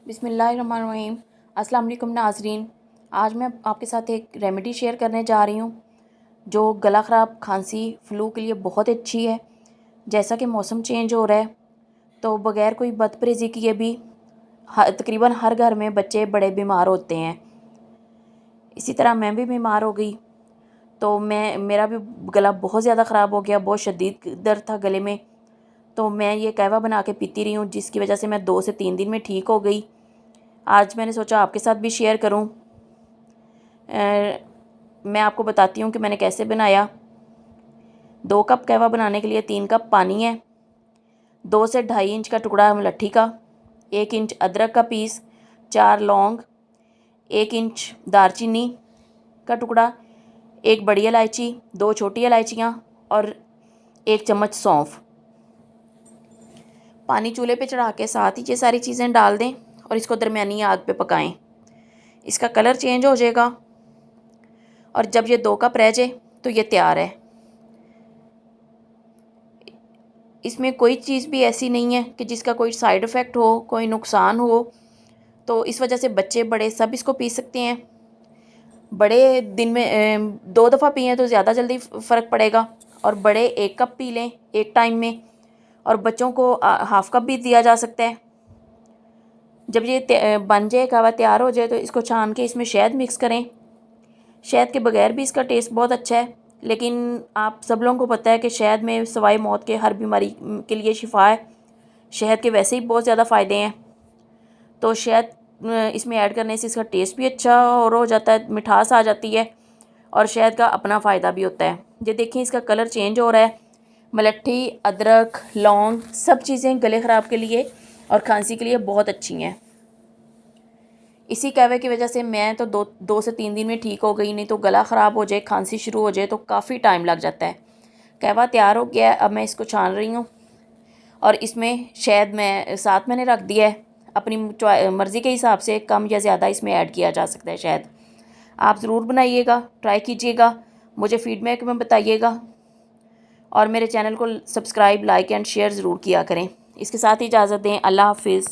बिस्मिल्लाहिर्रहमानिर्रहीम। अस्सलाम वालेकुम नाज़रीन। आज मैं आपके साथ एक रेमेडी शेयर करने जा रही हूँ जो गला ख़राब, खांसी, फ्लू के लिए बहुत अच्छी है। जैसा कि मौसम चेंज हो रहा है तो बग़ैर कोई बदपरहेज़ी किए भी तकरीबन हर घर में बच्चे बड़े बीमार होते हैं। इसी तरह मैं भी बीमार हो गई तो मेरा भी गला बहुत ज़्यादा ख़राब हो गया, बहुत शदीद दर्द था गले में। तो मैं ये कहवा बना के पीती रही हूँ जिसकी वजह से मैं 2 से 3 दिन में ठीक हो गई। आज मैंने सोचा आपके साथ भी शेयर करूं। मैं आपको बताती हूँ कि मैंने कैसे बनाया। 2 कप कहवा बनाने के लिए 3 कप पानी है, 2 से 2.5 इंच का टुकड़ा मुलट्ठी का, 1 इंच अदरक का पीस, 4 लौंग, 1 इंच दालचीनी का टुकड़ा, 1 बड़ी इलायची, 2 छोटी इलायचियाँ और 1 चम्मच सौंफ। पानी चूल्हे पे चढ़ा के साथ ही ये सारी चीज़ें डाल दें और इसको दरमियानी आग पे पकाएं। इसका कलर चेंज हो जाएगा और जब ये 2 कप रह जाए तो ये तैयार है। इसमें कोई चीज़ भी ऐसी नहीं है कि जिसका कोई साइड इफ़ेक्ट हो, कोई नुकसान हो। तो इस वजह से बच्चे बड़े सब इसको पी सकते हैं। बड़े दिन में 2 दफ़ा पिएँ तो ज़्यादा जल्दी फ़र्क पड़ेगा और बड़े 1 कप पी लें एक टाइम में, और बच्चों को हाफ़ कप भी दिया जा सकता है। जब ये बन जाए, कहवा तैयार हो जाए तो इसको छान के इसमें शहद मिक्स करें। शहद के बगैर भी इसका टेस्ट बहुत अच्छा है, लेकिन आप सब लोगों को पता है कि शहद में सवाए मौत के हर बीमारी के लिए शिफा है। शहद के वैसे ही बहुत ज़्यादा फ़ायदे हैं, तो शहद इसमें ऐड करने से इसका टेस्ट भी अच्छा और हो जाता है, मिठास आ जाती है और शहद का अपना फ़ायदा भी होता है। ये देखें इसका कलर चेंज हो रहा है। मुलट्ठी, अदरक, लौंग सब चीज़ें गले ख़राब के लिए और खांसी के लिए बहुत अच्छी हैं। इसी कहवे की वजह से मैं तो 2 से 3 दिन में ठीक हो गई, नहीं तो गला ख़राब हो जाए, खांसी शुरू हो जाए तो काफ़ी टाइम लग जाता है। कहवा तैयार हो गया है, अब मैं इसको छान रही हूँ और इसमें शहद मैं साथ मैंने रख दिया है। अपनी मर्ज़ी के हिसाब से कम या ज़्यादा इसमें ऐड किया जा सकता है शहद। आप ज़रूर बनाइएगा, ट्राई कीजिएगा, मुझे फ़ीडबैक में बताइएगा और मेरे चैनल को सब्सक्राइब, लाइक एंड शेयर ज़रूर किया करें। इसके साथ ही इजाज़त दें। अल्लाह हाफ़िज़।